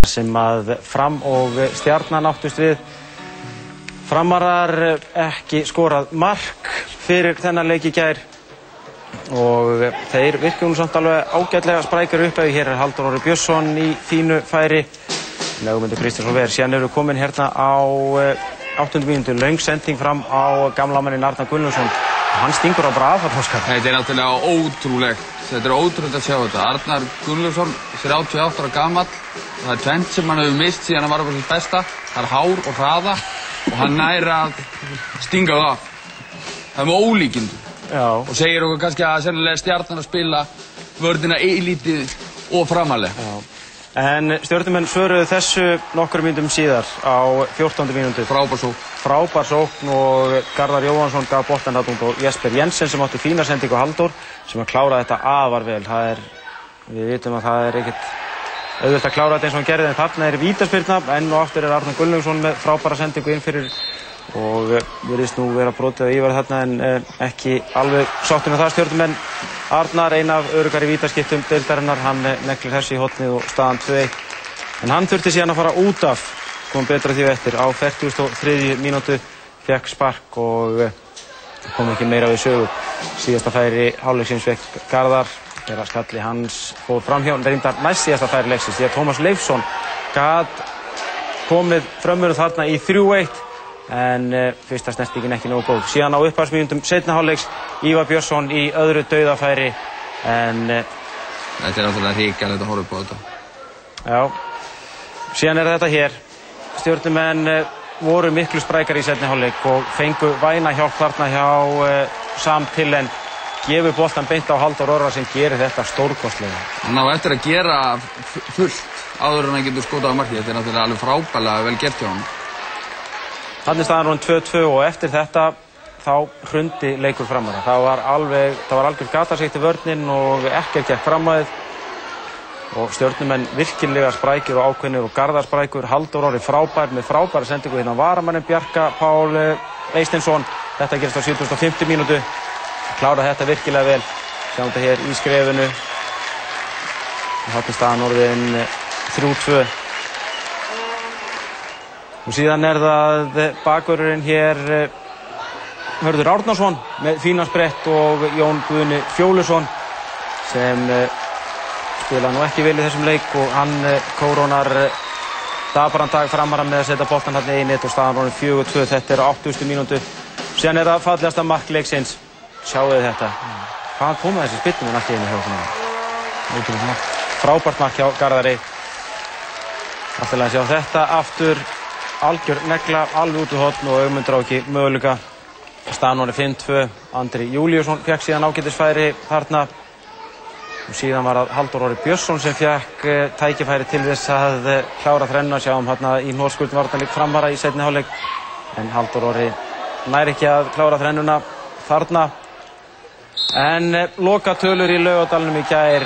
sem að Fram og Stjarnan áttust við. Framarar ekki skorað mark fyrir þennan leik í gær og þeir virkuðu samt alveg ágætlega sprækir upp. Hér Halldór Orri Björnsson í fínu færi. Ögmundur Kristjánsson ver. Síðan eru komin hérna á 8. mínútu löng sending fram á gamla manninn Arnar Gunnlaugsson. Hann stingur á bara aðfall, Óskar. Þetta náttúrulega ótrúlegt. Þetta ótrúlegt að sjá þetta. Arnar Gunnlaugsson, 38 ára gamall. Það tvennt sem hann hefur mist síðan hann var upp á sitt besta. Það hár og hraða og hann nær að stinga það af. Það með ólíkindum. Já. Og segir okkur kannski að sennilega Stjarnan að spila vörðina eilítið og framalega. Já. En Stjörnumenn svöruðu þessu nokkur mínútum síðar á 14. mínútu. Frábær sókn og Garðar Jóhannsson gaf boltann þarna út og Jesper Jensen sem átti fína sendingu og Halldór sem að klára þetta afar vel. Við vitum að það ekkert auðvitað að klára þetta eins og hann gerði, en þarna vítaspyrna. Enn og aftur Arnar Gunnlaugsson með frábæra sendingu inn fyrir og virðist nú vera brotið á Ívar þarna en ekki alveg sáttur með það. Stjörnumenn. Arnar, ein af öruggari vítaskiptum deildarinnar, hann neglir þessi í hotnið og staðan 2-1. En hann þurfti síðan að fara út af, kom betra því eftir. Á 43. mínútu fekk spark og kom ekki meira við sögu. Síðasta færi hálfleiksins fekk Garðar, þegar skalli hans fór framhjá, reyndar næst síðasta færi leiksins. Því að Tómas Leifsson gat komið frömmurum þarna í 3-1. En fyrsta snertingin ekki nógu góð. Síðan á upphafsmínútum seinna hálfleiks Ívar Björnsson í öðru dauðafæri en þetta náttúrulega hrikalegt að horfa upp á þetta. Já. Síðan þetta hér. Stjörnumenn voru miklu sprækari í seinni hálfleik og fengu væna hjálp þarna hjá Sam Tillen. Gefur boltan beint á Halldór Orra sem gerir þetta stórkostlega. Hann á eftir að gera fullt áður en hann getur skotað á markið. Þetta náttúrulega alveg frábærlega vel gert hjá hann. Þannig staðan rúin 2-2 og eftir þetta þá hrundi leikur Framara. Það var algjör gatarsýkt í vörnin og ekkert gekk fram á þið. Og Stjörnumenn virkilega sprækir og ákveðnir og Garðar sprækur. Halldór Orri frábær með frábæra sendingu hérna varamanninn Bjarka Pál Eysteinsson. Þetta gerist á 75. mínútu. Klára þetta virkilega vel. Sjáum þetta hér í skrefinu. Þarna staðan orðin 3-2. Og síðan það bakvörðurinn hér Hörður Árnason með fínan sprett og Jón Guðni Fjólusson sem spila nú ekki vel í þessum leik og hann kórónar dabaran dag Framara með að setja boltan hérna í net og staðan orðin 4-2. Þetta á 80. mínútu. Síðan það fallegasta mark leiksins. Sjáu þið þetta. Hvaðan kom þessi spyrnum allt í einu hjá svona? Frábært mark hjá Garðari. Alltaf að sjá þetta aftur. Algjör negla, alveg út úr hotn og Ögmundur á ekki möguleika. Staðan orðin 5-2. Andri Júlíusson fekk síðan ágætisfæri þarna. Og síðan var það Halldór Orri Björnsson sem fekk tækifæri til þess að klára þrenna. Sjáum hérna í hnorskurn varnarleik Framara í seinni hálfleik. En Halldór Orri nær ekki að klára þrennuna þarna. En lokatölur í Laugardalnum í gær